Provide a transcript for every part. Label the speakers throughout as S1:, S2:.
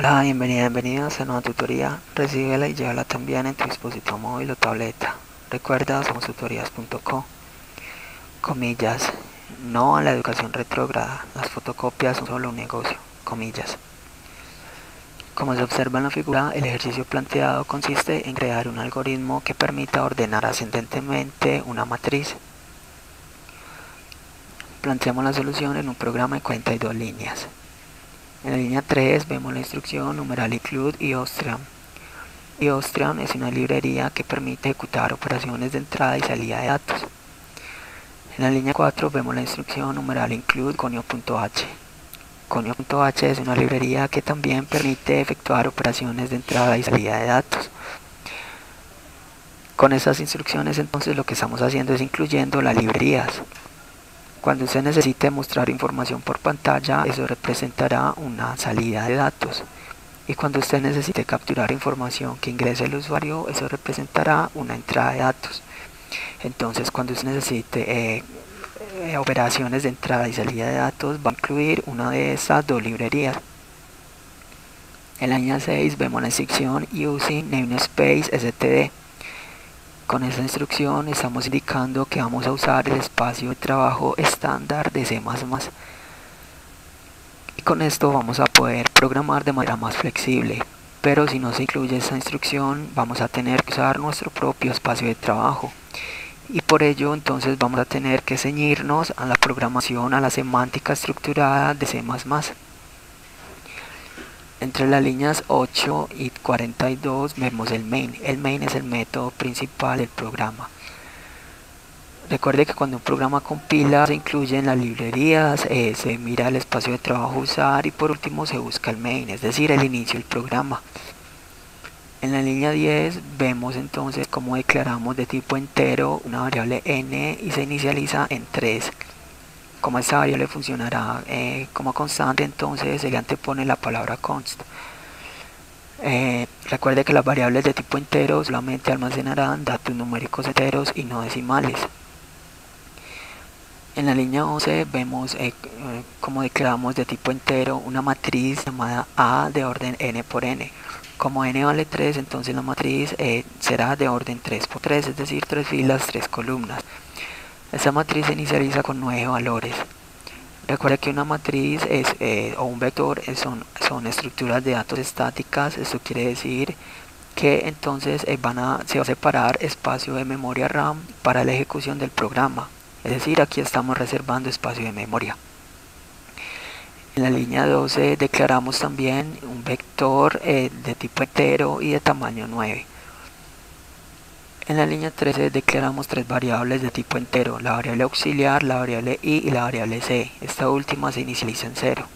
S1: Hola, bienvenidos a nueva tutoría. Recíbela y llévala también en tu dispositivo móvil o tableta. Recuerda, somos tutorías.co. Comillas. No a la educación retrógrada. Las fotocopias son solo un negocio. Comillas. Como se observa en la figura, el ejercicio planteado consiste en crear un algoritmo que permita ordenar ascendentemente una matriz. Planteamos la solución en un programa de 42 líneas. En la línea 3 vemos la instrucción numeral include y Austrian. Austrian es una librería que permite ejecutar operaciones de entrada y salida de datos. En la línea 4 vemos la instrucción numeral include conio.h. Conio.h es una librería que también permite efectuar operaciones de entrada y salida de datos. Con estas instrucciones entonces lo que estamos haciendo es incluyendo las librerías. Cuando usted necesite mostrar información por pantalla, eso representará una salida de datos. Y cuando usted necesite capturar información que ingrese el usuario, eso representará una entrada de datos. Entonces, cuando usted necesite operaciones de entrada y salida de datos, va a incluir una de estas dos librerías. En la línea 6 vemos la instrucción using namespace std. Con esta instrucción estamos indicando que vamos a usar el espacio de trabajo estándar de C++. Y con esto vamos a poder programar de manera más flexible. Pero si no se incluye esta instrucción, vamos a tener que usar nuestro propio espacio de trabajo. Y por ello entonces vamos a tener que ceñirnos a la programación, a la semántica estructurada de C++. Entre las líneas 8 y 42 vemos el main. El main es el método principal del programa. Recuerde que cuando un programa compila se incluyen las librerías, se mira el espacio de trabajo a usar y por último se busca el main, es decir, el inicio del programa. En la línea 10 vemos entonces cómo declaramos de tipo entero una variable n y se inicializa en 3. Como esta variable funcionará como constante, entonces se le antepone la palabra const. Recuerde que las variables de tipo entero solamente almacenarán datos numéricos enteros y no decimales. En la línea 11 vemos cómo declaramos de tipo entero una matriz llamada A de orden n por n. Como n vale 3, entonces la matriz será de orden 3 por 3, es decir, 3 filas, 3 columnas. Esta matriz se inicializa con 9 valores. Recuerda que una matriz o un vector son estructuras de datos estáticas. Esto quiere decir que entonces se va a separar espacio de memoria RAM para la ejecución del programa. Es decir, aquí estamos reservando espacio de memoria. En la línea 12 declaramos también un vector de tipo entero y de tamaño 9. En la línea 13 declaramos tres variables de tipo entero, la variable auxiliar, la variable i y la variable c. Esta última se inicializa en 0.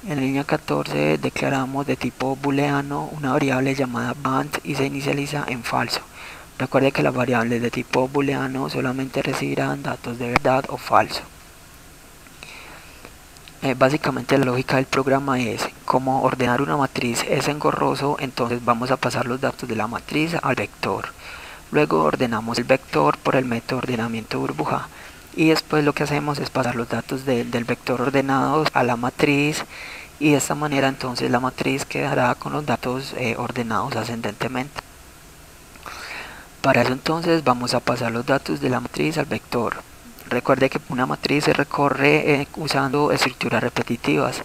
S1: En la línea 14 declaramos de tipo booleano una variable llamada band y se inicializa en falso. Recuerde que las variables de tipo booleano solamente recibirán datos de verdad o falso. Básicamente la lógica del programa es, como ordenar una matriz es engorroso, entonces vamos a pasar los datos de la matriz al vector. Luego ordenamos el vector por el método ordenamiento burbuja y después lo que hacemos es pasar los datos del vector ordenados a la matriz y de esta manera entonces la matriz quedará con los datos ordenados ascendentemente. Para eso entonces vamos a pasar los datos de la matriz al vector. Recuerde que una matriz se recorre usando estructuras repetitivas.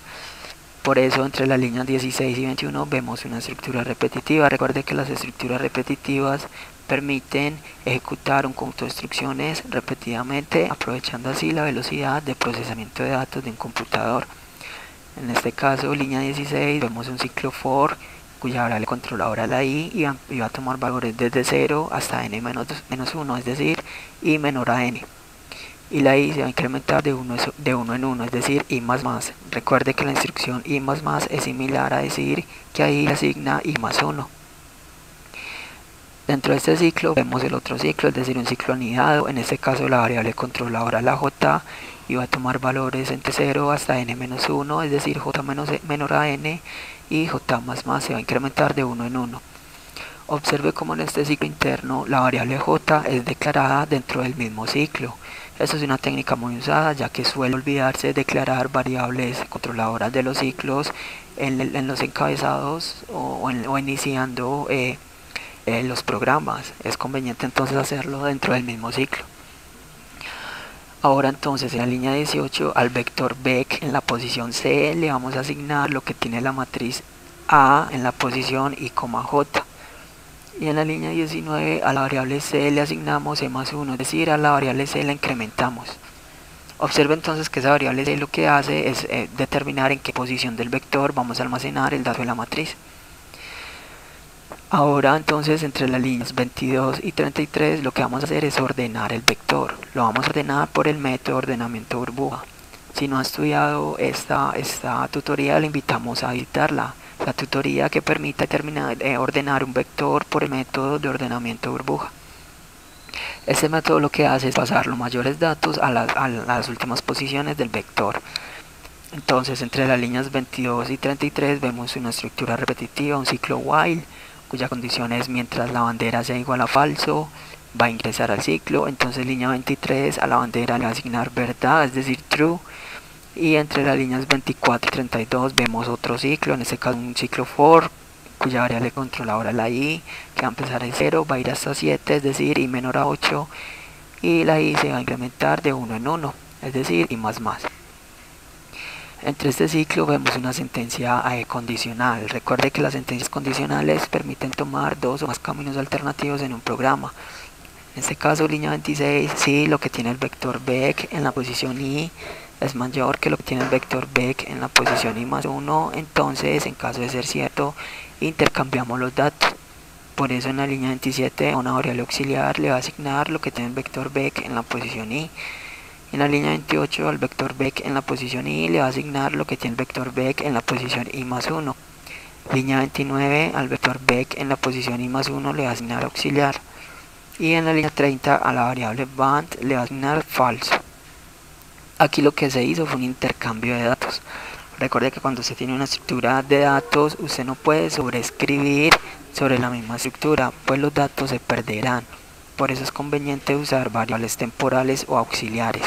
S1: Por eso entre las líneas 16 y 21 vemos una estructura repetitiva. Recuerde que las estructuras repetitivas permiten ejecutar un conjunto de instrucciones repetidamente, aprovechando así la velocidad de procesamiento de datos de un computador. En este caso, línea 16, vemos un ciclo for cuya variable controladora la i y va a tomar valores desde 0 hasta n-1, es decir, i menor a n. Y la i se va a incrementar de uno en uno, es decir, i más más. Recuerde que la instrucción i más más es similar a decir que ahí le asigna i más 1. Dentro de este ciclo vemos el otro ciclo, es decir, un ciclo anidado. En este caso la variable controladora la j y va a tomar valores entre 0 hasta n-1, es decir, j menor a n y j más más se va a incrementar de uno en uno. Observe cómo en este ciclo interno la variable j es declarada dentro del mismo ciclo. Esto es una técnica muy usada, ya que suele olvidarse declarar variables controladoras de los ciclos en los encabezados o iniciando los programas. Es conveniente entonces hacerlo dentro del mismo ciclo. Ahora entonces en la línea 18 al vector Beck en la posición C le vamos a asignar lo que tiene la matriz A en la posición I, J. Y en la línea 19 a la variable C le asignamos E más 1, es decir, a la variable C la incrementamos. Observe entonces que esa variable C lo que hace es determinar en qué posición del vector vamos a almacenar el dato de la matriz. Ahora entonces entre las líneas 22 y 33 lo que vamos a hacer es ordenar el vector. Lo vamos a ordenar por el método ordenamiento burbuja. Si no ha estudiado esta tutoría, le invitamos a visitarla. La tutoría que permite ordenar un vector por el método de ordenamiento burbuja. Este método lo que hace es pasar los mayores datos a las últimas posiciones del vector. Entonces entre las líneas 22 y 33 vemos una estructura repetitiva, un ciclo while, cuya condición es mientras la bandera sea igual a falso, va a ingresar al ciclo. Entonces línea 23 a la bandera le va a asignar verdad, es decir, true. Y entre las líneas 24 y 32 vemos otro ciclo, en este caso un ciclo for, cuya variable controladora es la i, que va a empezar en 0, va a ir hasta 7, es decir, i menor a 8, y la i se va a incrementar de 1 en 1, es decir, i más más. Entre este ciclo vemos una sentencia condicional. Recuerde que las sentencias condicionales permiten tomar dos o más caminos alternativos en un programa. En este caso, línea 26, si lo que tiene el vector Beck en la posición i es mayor que lo que tiene el vector Beck en la posición i más 1, entonces, en caso de ser cierto, intercambiamos los datos. Por eso en la línea 27 a una variable auxiliar le va a asignar lo que tiene el vector Beck en la posición i. En la línea 28 al vector Beck en la posición i le va a asignar lo que tiene el vector Beck en la posición i más 1. Línea 29 al vector Beck en la posición i más 1 le va a asignar auxiliar. Y en la línea 30 a la variable band le va a asignar falso. Aquí lo que se hizo fue un intercambio de datos. Recuerde que cuando usted tiene una estructura de datos, usted no puede sobreescribir sobre la misma estructura, pues los datos se perderán. Por eso es conveniente usar variables temporales o auxiliares.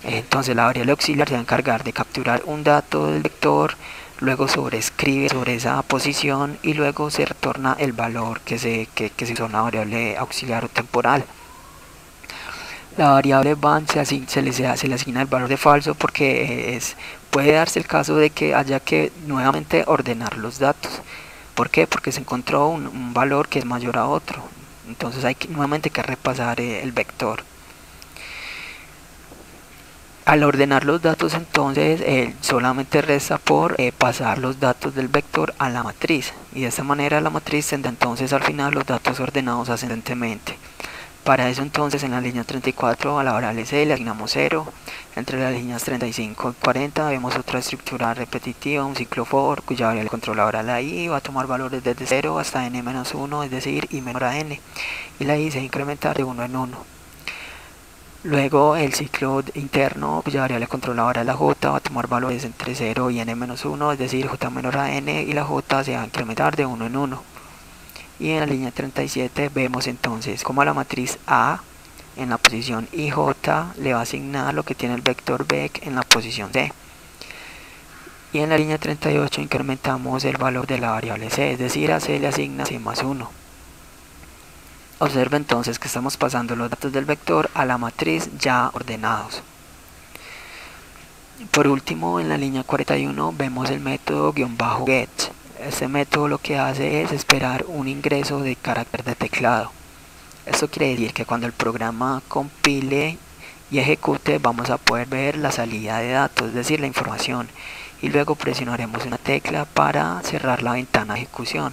S1: Entonces la variable auxiliar se va a encargar de capturar un dato del vector, luego sobreescribe sobre esa posición y luego se retorna el valor que se usó en la variable auxiliar o temporal. La variable band se le asigna el valor de falso porque puede darse el caso de que haya que nuevamente ordenar los datos. ¿Por qué? Porque se encontró un valor que es mayor a otro. Entonces hay nuevamente que repasar el vector. Al ordenar los datos entonces solamente resta por pasar los datos del vector a la matriz, y de esta manera la matriz tendrá entonces al final los datos ordenados ascendentemente. Para eso entonces en la línea 34 a la variable c le asignamos 0, entre las líneas 35 y 40 vemos otra estructura repetitiva, un ciclo for cuya variable controladora la i va a tomar valores desde 0 hasta n-1, es decir, i menor a n, y la i se va a incrementar de 1 en 1. Luego el ciclo interno cuya variable controladora es la j va a tomar valores entre 0 y n-1, es decir, j menor a n, y la j se va a incrementar de 1 en 1. Y en la línea 37 vemos entonces como a la matriz A en la posición IJ le va a asignar lo que tiene el vector Beck en la posición C. Y en la línea 38 incrementamos el valor de la variable C, es decir, a C le asigna C más 1. Observa entonces que estamos pasando los datos del vector a la matriz ya ordenados. Por último, en la línea 41 vemos el método --get. Este método lo que hace es esperar un ingreso de carácter de teclado. Esto quiere decir que cuando el programa compile y ejecute vamos a poder ver la salida de datos, es decir, la información, y luego presionaremos una tecla para cerrar la ventana de ejecución.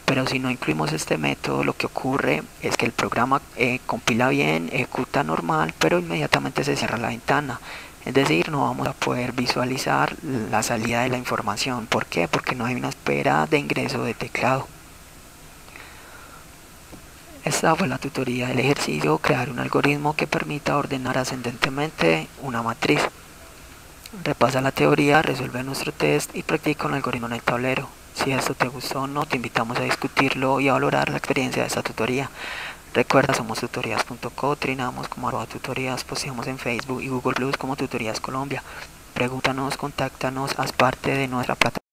S1: Pero si no incluimos este método, lo que ocurre es que el programa compila bien, ejecuta normal, pero inmediatamente se cierra la ventana. Es decir, no vamos a poder visualizar la salida de la información. ¿Por qué? Porque no hay una espera de ingreso de teclado. Esta fue la tutoría del ejercicio, crear un algoritmo que permita ordenar ascendentemente una matriz. Repasa la teoría, resuelve nuestro test y practica un algoritmo en el tablero. Si esto te gustó o no, te invitamos a discutirlo y a valorar la experiencia de esta tutoría. Recuerda, somos tutorías.co, trinamos como @tutorías, posteamos en Facebook y Google Plus como Tutorías Colombia. Pregúntanos, contáctanos, haz parte de nuestra plataforma.